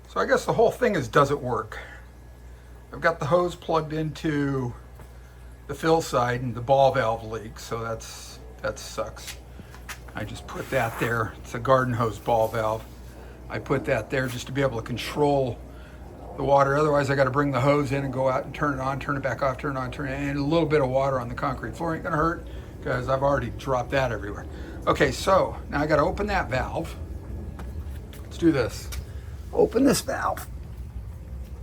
So I guess the whole thing is, does it work? I've got the hose plugged into the fill side and the ball valve leaks, so that sucks. I just put that there. It's a garden hose ball valve. I put that there just to be able to control the water. Otherwise I got to bring the hose in and go out and turn it on, turn it back off, turn it on, turn it in. And a little bit of water on the concrete floor ain't gonna hurt because I've already dropped that everywhere. Okay, so now I got to open that valve. Let's do this. Open this valve.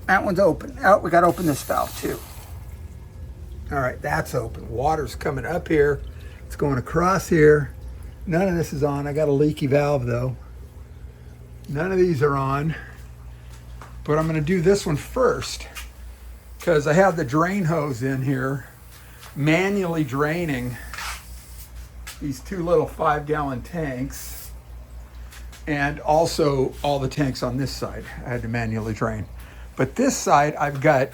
That one's open. Oh, we got to open this valve too. All right, that's open. Water's coming up here. It's going across here. None of this is on. I got a leaky valve though. None of these are on. But I'm going to do this one first because I have the drain hose in here manually draining these two little 5-gallon tanks. And also all the tanks on this side I had to manually drain. But this side I've got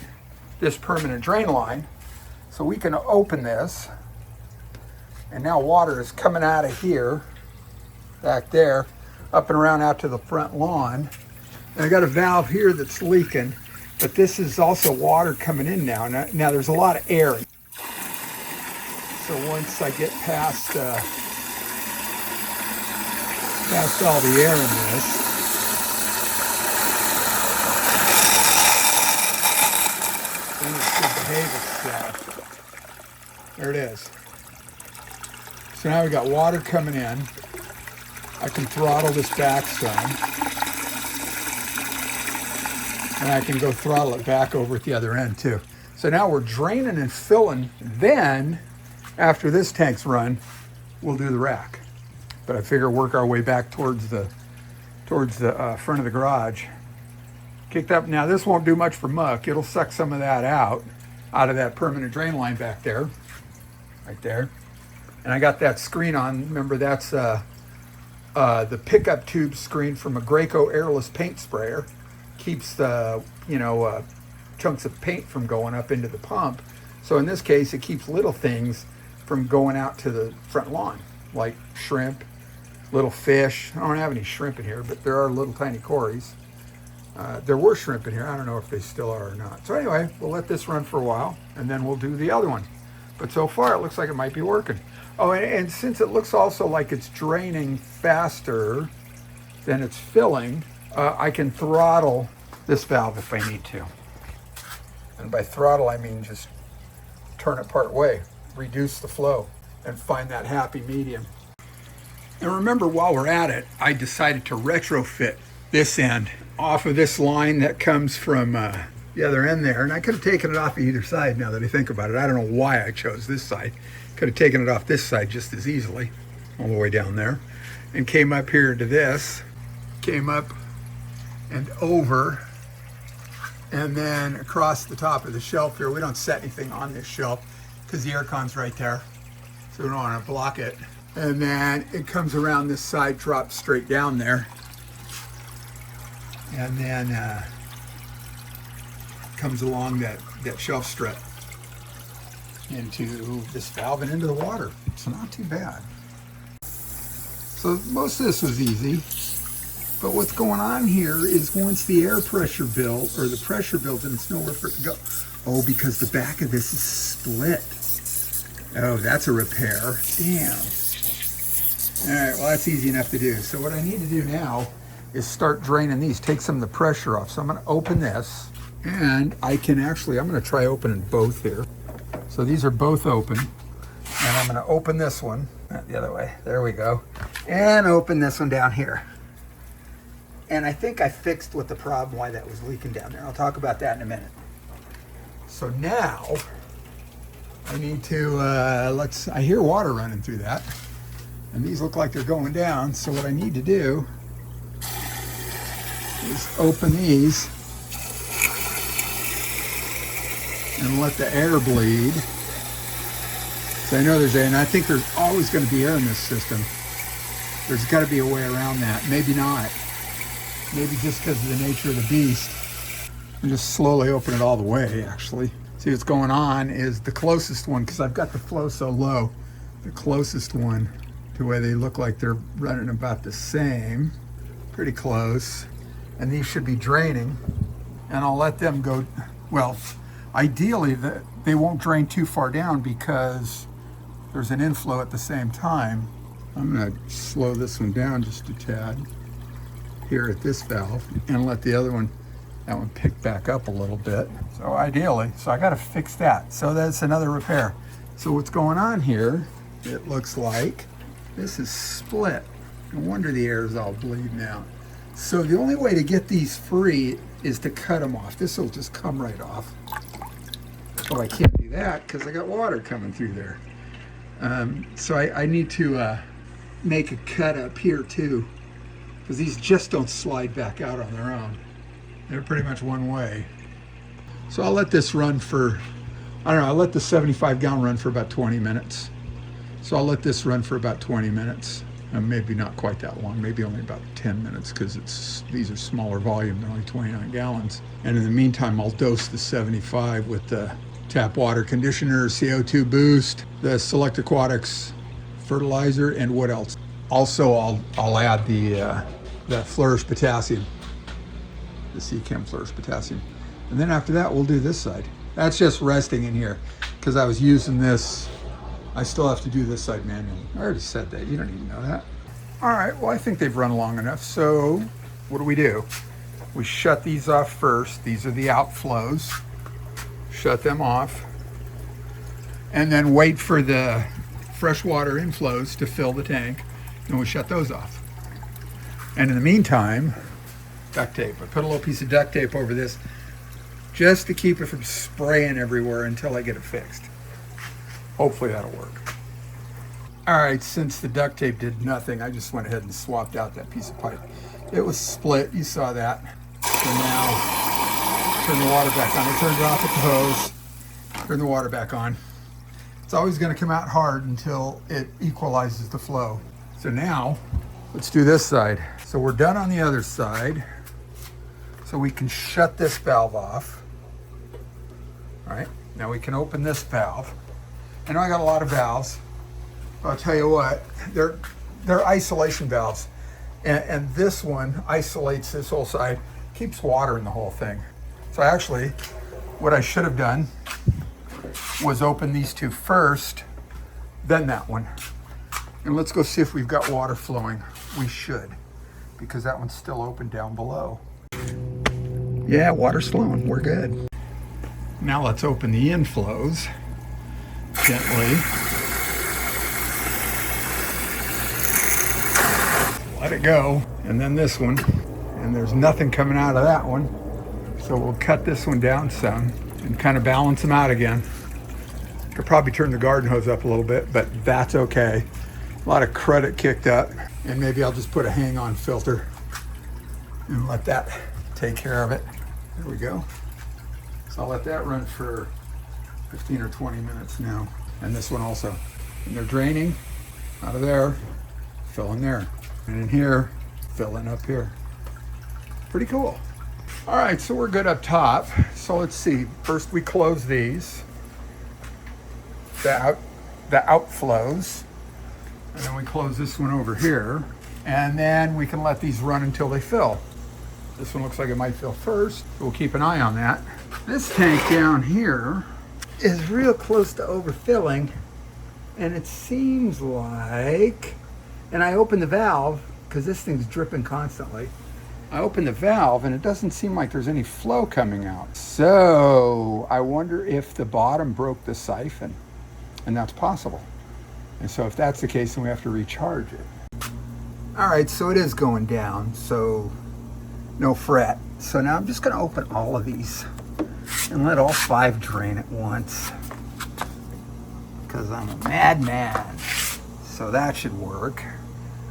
this permanent drain line, so we can open this. And now water is coming out of here, back there, up and around out to the front lawn. And I got a valve here that's leaking, but this is also water coming in now. Now there's a lot of air. So once I get past all the air in this, then it should behave itself. There it is. So now we got water coming in. I can throttle this back some. And I can go throttle it back over at the other end too. So now we're draining and filling. Then, after this tank's run, we'll do the rack. But I figure work our way back towards the front of the garage. Kicked up. Now this won't do much for muck. It'll suck some of that out of that permanent drain line back there, right there. And I got that screen on. Remember, that's the pickup tube screen from a Graco airless paint sprayer. Keeps the chunks of paint from going up into the pump. So in this case, it keeps little things from going out to the front lawn, like shrimp, little fish. I don't have any shrimp in here, but there are little tiny cories. There were shrimp in here. I don't know if they still are or not. So anyway, we'll let this run for a while, and then we'll do the other one. But so far, it looks like it might be working. Oh, and since it looks also like it's draining faster than it's filling, I can throttle this valve if I need to. And by throttle, I mean just turn it part way, reduce the flow, and find that happy medium. And remember, while we're at it, I decided to retrofit this end off of this line that comes from the other end there. And I could have taken it off either side now that I think about it. I don't know why I chose this side. Could have taken it off this side just as easily, all the way down there, and came up here to this, came up and over, and then across the top of the shelf here. We don't set anything on this shelf because the air con's right there, so we don't want to block it. And then it comes around this side, drops straight down there, and then comes along that shelf strip into this valve and into the water. So not too bad. So most of this was easy, but what's going on here is once the air pressure builds, or the pressure builds, and it's nowhere for it to go. Oh, because the back of this is split. Oh, that's a repair. Damn. All right, well, that's easy enough to do. So what I need to do now is start draining these, take some of the pressure off. So I'm gonna open this, and I can actually, I'm gonna try opening both here. So these are both open, and I'm gonna open this one, the other way, there we go, and open this one down here. And I think I fixed what the problem, why that was leaking down there. I'll talk about that in a minute. So now, I need to, I hear water running through that, and these look like they're going down, so what I need to do is open these and let the air bleed. So I know there's air, and I think there's always going to be air in this system. There's got to be a way around that. Maybe not. Maybe just because of the nature of the beast. And just slowly open it all the way, actually. See what's going on is the closest one, because I've got the flow so low, the closest one to where they look like they're running about the same, pretty close, and these should be draining, and I'll let them go. Well, ideally they won't drain too far down because there's an inflow at the same time. I'm going to slow this one down just a tad here at this valve and let the other one, that one, pick back up a little bit. So ideally, so I got to fix that. So that's another repair. So what's going on here, it looks like this is split. No wonder the air is all bleeding out. So the only way to get these free is to cut them off. This will just come right off. Well, I can't do that because I got water coming through there. So I need to make a cut up here too, because these just don't slide back out on their own. They're pretty much one way. So I'll let this run for, I don't know, I'll let the 75 gallon run for about 20 minutes. So I'll let this run for about 20 minutes. Maybe not quite that long, maybe only about 10 minutes, because these are smaller volume, they're only 29 gallons. And in the meantime, I'll dose the 75 with the tap water conditioner, CO2 boost, the Select Aquatics fertilizer, and what else? Also, I'll add the Flourish Potassium, the Chem Flourish Potassium. And then after that, we'll do this side. That's just resting in here, because I was using this. I still have to do this side manually. I already said that, you don't even know that. All right, well, I think they've run long enough. So what do? We shut these off first. These are the outflows. Shut them off. And then wait for the freshwater inflows to fill the tank. And we shut those off. And in the meantime, duct tape. I put a little piece of duct tape over this just to keep it from spraying everywhere until I get it fixed. Hopefully that'll work. All right, since the duct tape did nothing, I just went ahead and swapped out that piece of pipe. It was split, you saw that. So now, turn the water back on. I turned it off at the hose, turn the water back on. It's always gonna come out hard until it equalizes the flow. So now, let's do this side. So we're done on the other side. So we can shut this valve off. All right, now we can open this valve. I know I got a lot of valves, but I'll tell you what, they're isolation valves. And this one isolates this whole side, keeps water in the whole thing. So actually, what I should have done was open these two first, then that one. And let's go see if we've got water flowing. We should, because that one's still open down below. Yeah, water's flowing, we're good. Now let's open the inflows gently. Let it go. And then this one, and there's nothing coming out of that one. So we'll cut this one down some and kind of balance them out again. Could probably turn the garden hose up a little bit, but that's okay. A lot of credit kicked up, and maybe I'll just put a hang-on filter and let that take care of it. There we go. So I'll let that run for 15 or 20 minutes now. And this one also. And they're draining out of there, filling there. And in here, filling up here. Pretty cool. All right, so we're good up top. So let's see. First we close these. The outflows. And then we close this one over here. And then we can let these run until they fill. This one looks like it might fill first. So we'll keep an eye on that. This tank down here is real close to overfilling. And it seems like, and I opened the valve because this thing's dripping constantly. I opened the valve and it doesn't seem like there's any flow coming out. So I wonder if the bottom broke the siphon, and that's possible. And so if that's the case, then we have to recharge it. All right, so it is going down, so no fret. So now I'm just gonna open all of these and let all 5 drain at once, because I'm a madman. So that should work.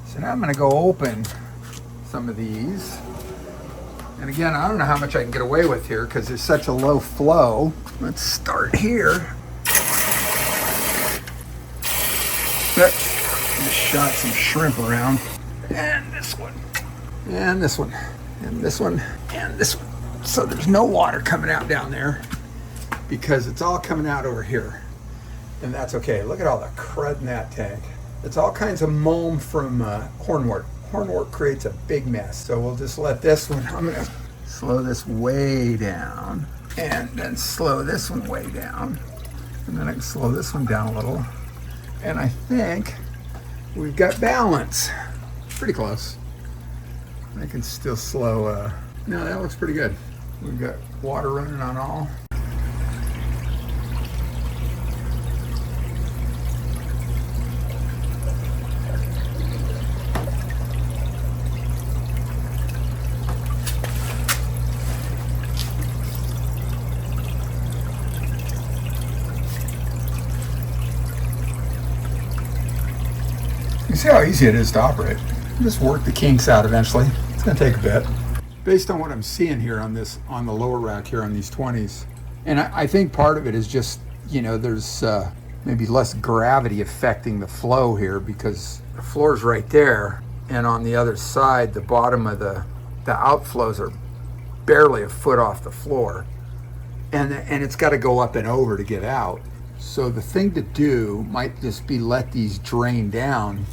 So now I'm gonna go open some of these. And again, I don't know how much I can get away with here because there's such a low flow. Let's start here. Just shot some shrimp around. And this one. And this one. And this one. And this one. So there's no water coming out down there because it's all coming out over here. And that's okay. Look at all the crud in that tank. It's all kinds of mulm from hornwort. Hornwork creates a big mess. So we'll just let this one, I'm gonna slow this way down and then slow this one way down. And then I can slow this one down a little. And I think we've got balance. Pretty close. I can still slow, no, that looks pretty good. We've got water running on all. You see how easy it is to operate. Just work the kinks out eventually. It's gonna take a bit. Based on what I'm seeing here on this, on the lower rack here on these 20s, and I think part of it is just, you know, there's maybe less gravity affecting the flow here because the floor's right there, and on the other side, the bottom of the outflows are barely a foot off the floor, and it's got to go up and over to get out. So the thing to do might just be let these drain down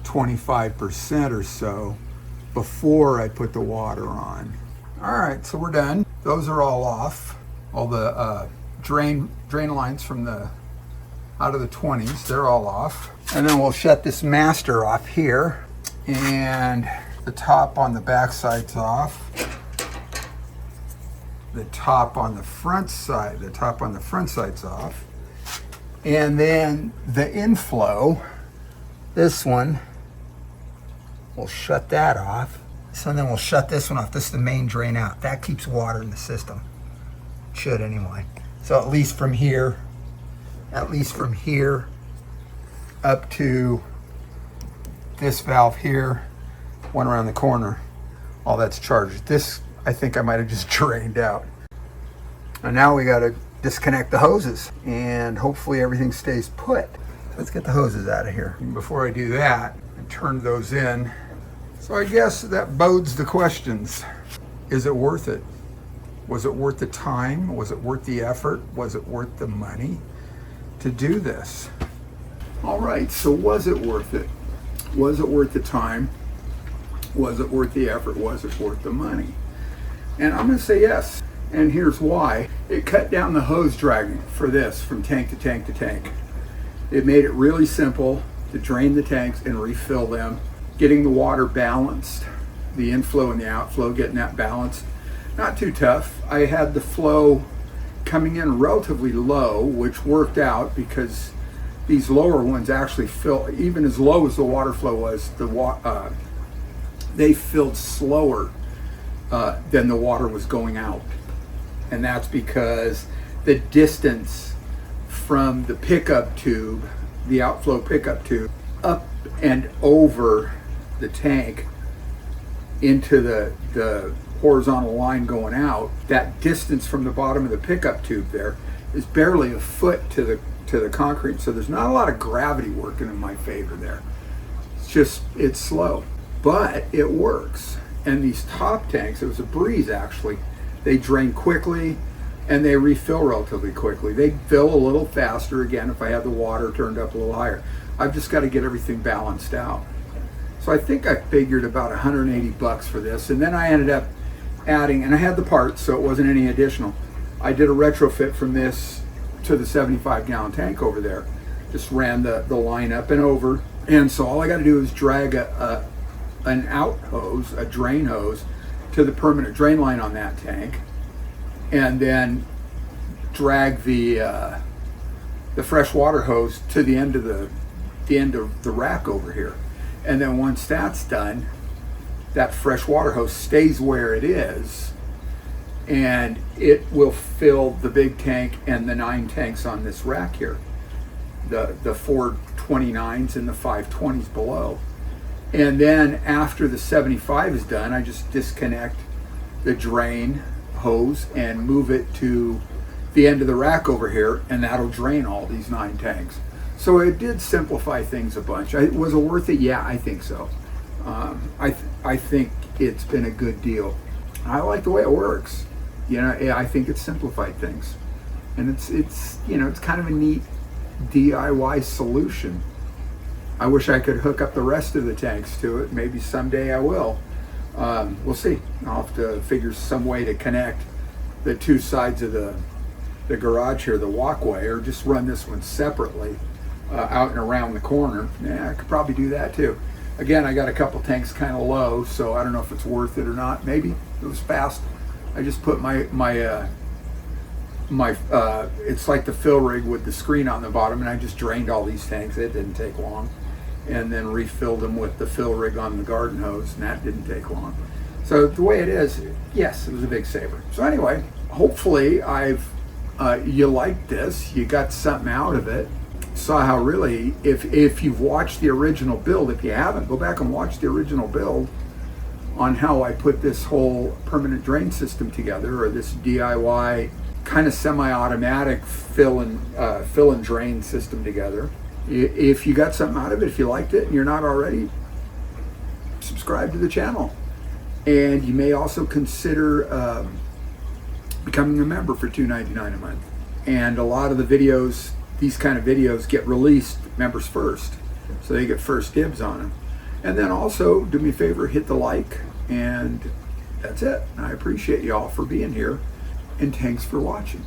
25% or so before I put the water on. All right, so we're done. Those are all off. All the drain lines from out of the 20s, they're all off. And then we'll shut this master off here, and the top on the back side's off. The top on the front side's off. And then the inflow, this one, we'll shut that off. So then we'll shut this one off. This is the main drain out. That keeps water in the system. It should anyway. So at least from here up to this valve here, one around the corner, all that's charged. This, I think I might have just drained out. And now we got to disconnect the hoses and hopefully everything stays put. Let's get the hoses out of here. Before I do that, I turned those in. So I guess that bodes the questions. Is it worth it? Was it worth the time? Was it worth the effort? Was it worth the money to do this? All right, so was it worth it? Was it worth the time? Was it worth the effort? Was it worth the money? And I'm gonna say yes, and here's why. It cut down the hose drag for this from tank to tank to tank. It made it really simple to drain the tanks and refill them, getting the water balanced, the inflow and the outflow, getting that balanced. Not too tough. I had the flow coming in relatively low, which worked out because these lower ones actually fill, even as low as the water flow was, they filled slower than the water was going out. And that's because the distance from the pickup tube, the outflow pickup tube, up and over the tank into the horizontal line going out, that distance from the bottom of the pickup tube there is barely a foot to the concrete. So there's not a lot of gravity working in my favor there. It's slow, but it works. And these top tanks, it was a breeze actually, they drain quickly and they refill relatively quickly. They fill a little faster again if I have the water turned up a little higher. I've just got to get everything balanced out. So I think I figured about 180 bucks for this, and then I ended up adding, and I had the parts so it wasn't any additional. I did a retrofit from this to the 75-gallon tank over there. Just ran the line up and over, and so all I got to do is drag an out hose, a drain hose, to the permanent drain line on that tank, and then drag the fresh water hose to the end of the rack over here. And then once that's done, that fresh water hose stays where it is, and it will fill the big tank and the 9 tanks on this rack here, the 4 29s and the 5 20s below. And then after the 75 is done, I just disconnect the drain hose and move it to the end of the rack over here, and that'll drain all these 9 tanks. So it did simplify things a bunch. Was it worth it? Yeah, I think so. I think it's been a good deal. I like the way it works. You know, I think it's simplified things, and it's you know, it's kind of a neat DIY solution. I wish I could hook up the rest of the tanks to it. Maybe someday I will. We'll see. I'll have to figure some way to connect the two sides of the garage here, the walkway, or just run this one separately out and around the corner. Yeah, I could probably do that too. Again, I got a couple tanks kind of low, so I don't know if it's worth it or not. Maybe. It was fast. I just put my it's like the fill rig with the screen on the bottom, and I just drained all these tanks. It didn't take long. And then refilled them with the fill rig on the garden hose, and that didn't take long. So the way it is, yes, it was a big saver. So anyway, hopefully you liked this, you got something out of it, saw how really, if you've watched the original build, if you haven't, go back and watch the original build on how I put this whole permanent drain system together, or this DIY kind of semi-automatic fill and drain system together. If you got something out of it, if you liked it and you're not already, subscribe to the channel. And you may also consider becoming a member for $2.99 a month. And a lot of the videos, these kind of videos, get released members first, so they get first dibs on them. And then also, do me a favor, hit the like, and that's it. I appreciate you all for being here, and thanks for watching.